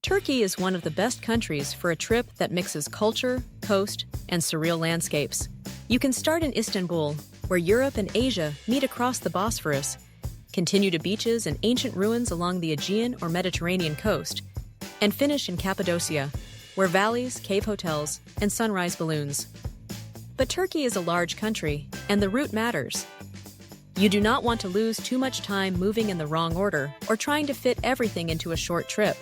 Turkey is one of the best countries for a trip that mixes culture, coast, and surreal landscapes. You can start in Istanbul, where Europe and Asia meet across the Bosphorus, continue to beaches and ancient ruins along the Aegean or Mediterranean coast, and finish in Cappadocia, where valleys, cave hotels, and sunrise balloons. But Turkey is a large country, and the route matters. You do not want to lose too much time moving in the wrong order or trying to fit everything into a short trip.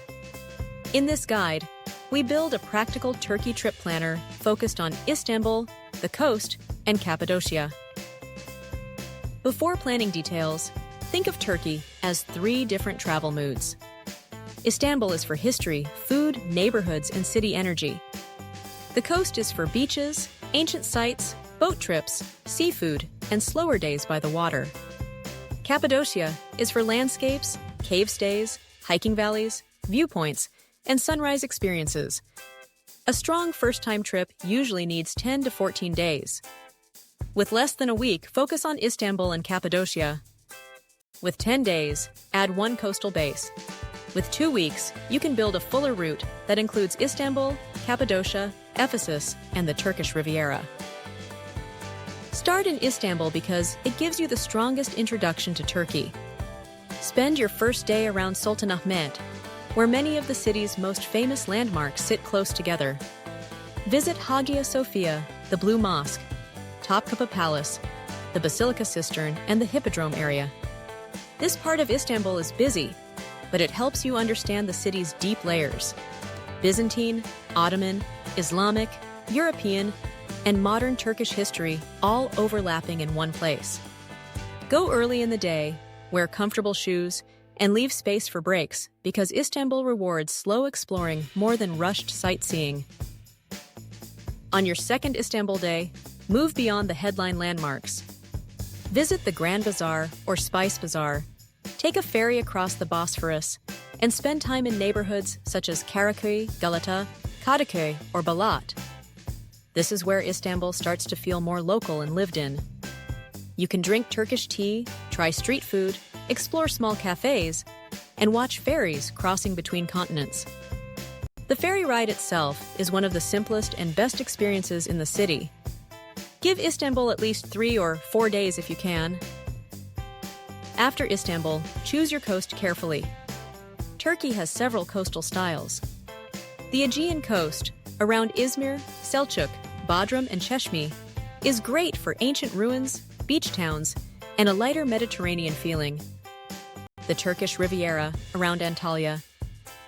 In this guide, we build a practical Turkey trip planner focused on Istanbul, the coast, and Cappadocia. Before planning details, think of Turkey as 3 different travel moods. Istanbul is for history, food, neighborhoods, and city energy. The coast is for beaches, ancient sites, boat trips, seafood, and slower days by the water. Cappadocia is for landscapes, cave stays, hiking valleys, viewpoints, and sunrise experiences. A strong first-time trip usually needs 10 to 14 days. With less than a week, focus on Istanbul and Cappadocia. With 10 days, add 1 coastal base. With 2 weeks, you can build a fuller route that includes Istanbul, Cappadocia, Ephesus, and the Turkish Riviera. Start in Istanbul because it gives you the strongest introduction to Turkey. Spend your first day around Sultanahmet, where many of the city's most famous landmarks sit close together. Visit Hagia Sophia, the Blue Mosque, Topkapi Palace, the Basilica Cistern, and the Hippodrome area. This part of Istanbul is busy, but it helps you understand the city's deep layers: Byzantine, Ottoman, Islamic, European, and modern Turkish history all overlapping in one place. Go early in the day, wear comfortable shoes, and leave space for breaks because Istanbul rewards slow exploring more than rushed sightseeing. On your second Istanbul day, move beyond the headline landmarks. Visit the Grand Bazaar or Spice Bazaar, take a ferry across the Bosphorus, and spend time in neighborhoods such as Karaköy, Galata, Kadıköy, or Balat. This is where Istanbul starts to feel more local and lived in. You can drink Turkish tea, try street food, explore small cafes, and watch ferries crossing between continents. The ferry ride itself is one of the simplest and best experiences in the city. Give Istanbul at least 3 or 4 days if you can. After Istanbul, choose your coast carefully. Turkey has several coastal styles. The Aegean coast, around Izmir, Selçuk, Bodrum, and Çeşme, is great for ancient ruins, beach towns, and a lighter Mediterranean feeling. The Turkish Riviera, around Antalya,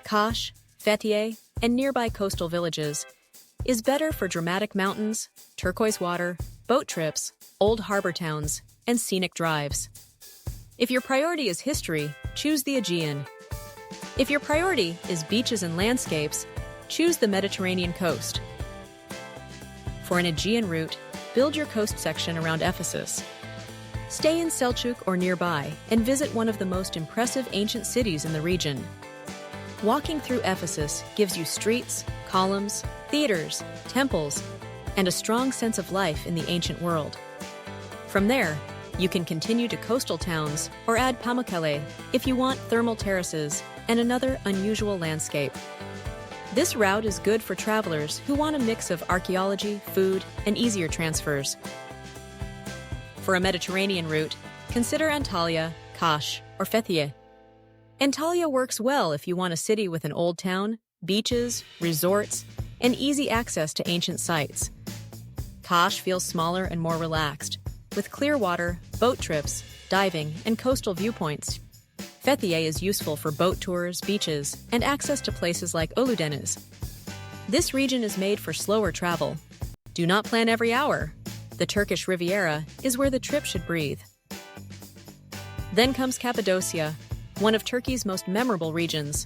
Kaş, Fethiye, and nearby coastal villages, is better for dramatic mountains, turquoise water, boat trips, old harbor towns, and scenic drives. If your priority is history, choose the Aegean. If your priority is beaches and landscapes, choose the Mediterranean coast. For an Aegean route, build your coast section around Ephesus. Stay in Selçuk or nearby and visit one of the most impressive ancient cities in the region. Walking through Ephesus gives you streets, columns, theaters, temples, and a strong sense of life in the ancient world. From there, you can continue to coastal towns or add Pamukkale if you want thermal terraces and another unusual landscape. This route is good for travelers who want a mix of archaeology, food, and easier transfers. For a Mediterranean route, consider Antalya, Kaş, or Fethiye. Antalya works well if you want a city with an old town, beaches, resorts, and easy access to ancient sites. Kaş feels smaller and more relaxed, with clear water, boat trips, diving, and coastal viewpoints. Fethiye is useful for boat tours, beaches, and access to places like Ölüdeniz. This region is made for slower travel. Do not plan every hour. The Turkish Riviera is where the trip should breathe. Then comes Cappadocia, one of Turkey's most memorable regions.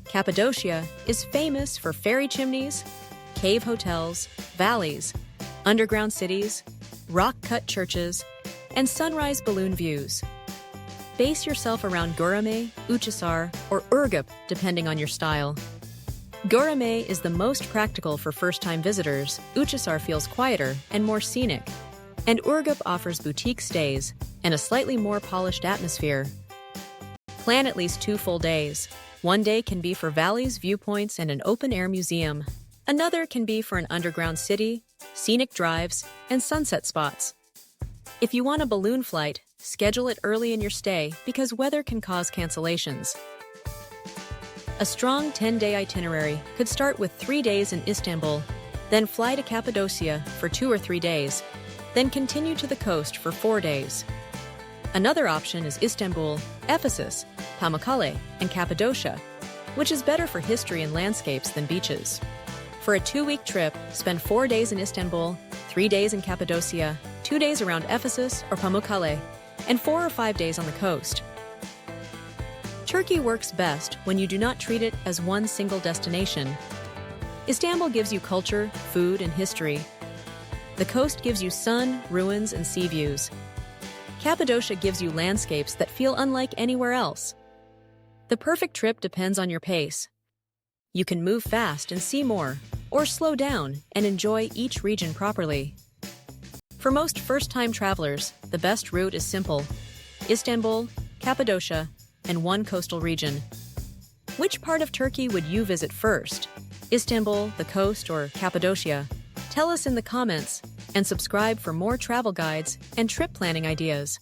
Cappadocia is famous for ferry chimneys, cave hotels, valleys, underground cities, rock-cut churches, and sunrise balloon views. Base yourself around Göreme, Uçhisar, or Ürgüp, depending on your style. Göreme is the most practical for first-time visitors, Uçhisar feels quieter and more scenic, and Ürgüp offers boutique stays and a slightly more polished atmosphere. Plan at least 2 full days. One day can be for valleys, viewpoints, and an open-air museum. Another can be for an underground city, scenic drives, and sunset spots. If you want a balloon flight, schedule it early in your stay because weather can cause cancellations. A strong 10-day itinerary could start with 3 days in Istanbul, then fly to Cappadocia for 2 or 3 days, then continue to the coast for 4 days. Another option is Istanbul, Ephesus, Pamukkale, and Cappadocia, which is better for history and landscapes than beaches. For a 2-week trip, spend 4 days in Istanbul, 3 days in Cappadocia, 2 days around Ephesus or Pamukkale, and 4 or 5 days on the coast. Turkey works best when you do not treat it as one single destination. Istanbul gives you culture, food, and history. The coast gives you sun, ruins, and sea views. Cappadocia gives you landscapes that feel unlike anywhere else. The perfect trip depends on your pace. You can move fast and see more, or slow down and enjoy each region properly. For most first-time travelers, the best route is simple: Istanbul, Cappadocia, and one coastal region. Which part of Turkey would you visit first? Istanbul, the coast, or Cappadocia? Tell us in the comments, and subscribe for more travel guides and trip planning ideas.